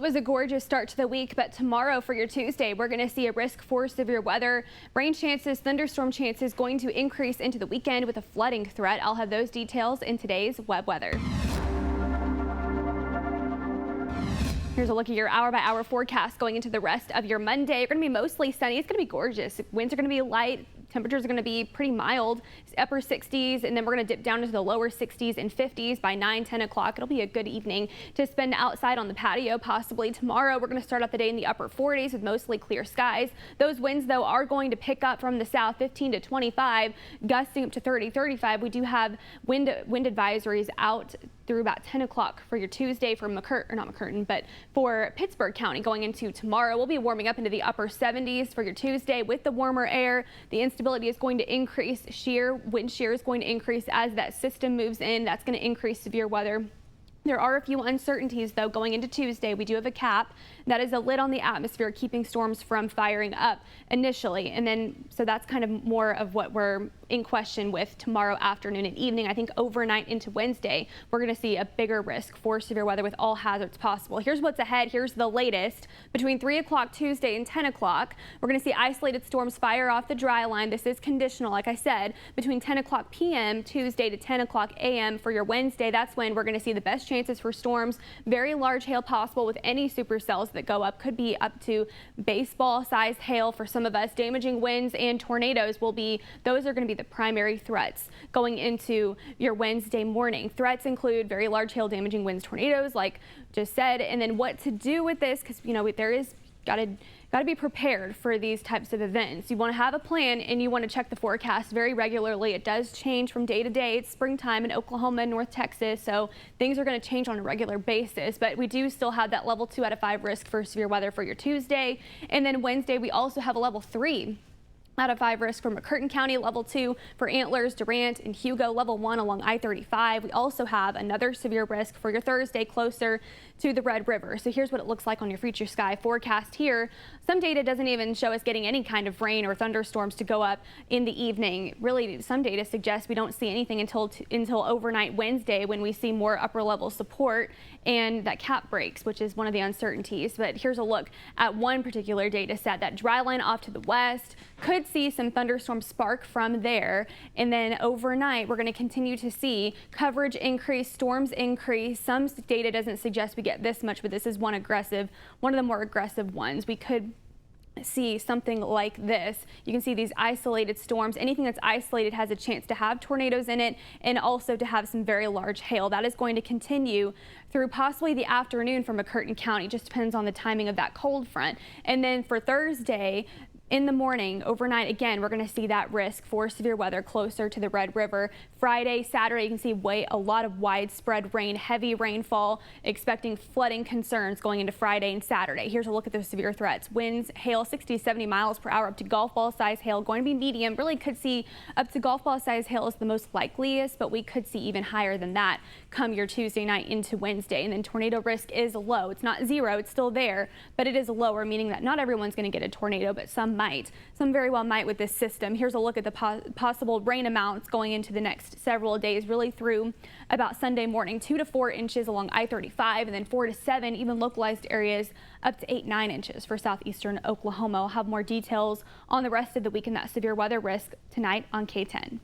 It was a gorgeous start to the week, but tomorrow for your Tuesday, we're going to see a risk for severe weather. Rain chances, thunderstorm chances going to increase into the weekend with a flooding threat. I'll have those details in today's web weather. Here's a look at your hour-by-hour forecast going into the rest of your Monday. You're going to be mostly sunny. It's going to be gorgeous. Winds are going to be light. Temperatures are going to be pretty mild, upper 60s, and then we're going to dip down into the lower 60s and 50s by 9-10 o'clock. It'll be a good evening to spend outside on the patio. Possibly tomorrow, we're going to start out the day in the upper 40s with mostly clear skies. Those winds, though, are going to pick up from the south, 15 to 25, gusting up to 30, 35. We do have wind advisories out through about 10 o'clock for your Tuesday for for Pittsburgh County. Going into tomorrow, we'll be warming up into the upper 70s for your Tuesday with the warmer air. The instability is going to increase. Wind shear is going to increase as that system moves in. That's going to increase severe weather. There are a few uncertainties, though, going into Tuesday. We do have a cap that is a lid on the atmosphere, keeping storms from firing up initially. And then, so that's kind of more of what we're in question with tomorrow afternoon and evening. I think overnight into Wednesday, we're going to see a bigger risk for severe weather with all hazards possible. Here's what's ahead. Here's the latest. Between 3 o'clock Tuesday and 10 o'clock, we're going to see isolated storms fire off the dry line. This is conditional, like I said, between 10 o'clock p.m. Tuesday to 10 o'clock a.m. for your Wednesday. That's when we're going to see the best chances for storms. Very large hail possible with any supercells that go up. Could be up to baseball-sized hail for some of us. Damaging winds and tornadoes will be, those are going to be the primary threats going into your Wednesday morning. Threats include very large hail, damaging winds, tornadoes, like just said, and then what to do with this, because there is got to be prepared for these types of events. You want to have a plan and you want to check the forecast very regularly. It does change from day to day. It's springtime in Oklahoma and North Texas, so things are going to change on a regular basis. But we do still have that level 2 out of 5 risk for severe weather for your Tuesday. And then Wednesday, we also have a level 3 out of 5 risk for McCurtain County, level 2 for Antlers, Durant, and Hugo, level 1 along I-35. We also have another severe risk for your Thursday closer to the Red River. So here's what it looks like on your future sky forecast here. Some data doesn't even show us getting any kind of rain or thunderstorms to go up in the evening. Really, some data suggests we don't see anything until overnight Wednesday, when we see more upper level support and that cap breaks, which is one of the uncertainties. But here's a look at one particular data set. That dry line off to the west could see some thunderstorms spark from there, and then overnight we're going to continue to see coverage increase, storms increase. Some data doesn't suggest we get this much, but this is one of the more aggressive ones. We could see something like this. You can see these isolated storms. Anything that's isolated has a chance to have tornadoes in it and also to have some very large hail. That is going to continue through possibly the afternoon from McCurtain County. Just depends on the timing of that cold front. And then for Thursday, in the morning, overnight, again, we're going to see that risk for severe weather closer to the Red River. Friday, Saturday, you can see a lot of widespread rain, heavy rainfall, expecting flooding concerns going into Friday and Saturday. Here's a look at those severe threats. Winds, hail, 60 to 70 miles per hour, up to golf ball size hail, going to be medium. Really could see up to golf ball size hail is the most likeliest, but we could see even higher than that come your Tuesday night into Wednesday. And then tornado risk is low. It's not zero, it's still there, but it is lower, meaning that not everyone's going to get a tornado, but some might. Some very well might with this system. Here's a look at the possible rain amounts going into the next several days, really through about Sunday morning. 2 to 4 inches along I-35, and then 4 to 7, even localized areas up to 8-9 inches for southeastern Oklahoma. I'll have more details on the rest of the week and that severe weather risk tonight on KTEN.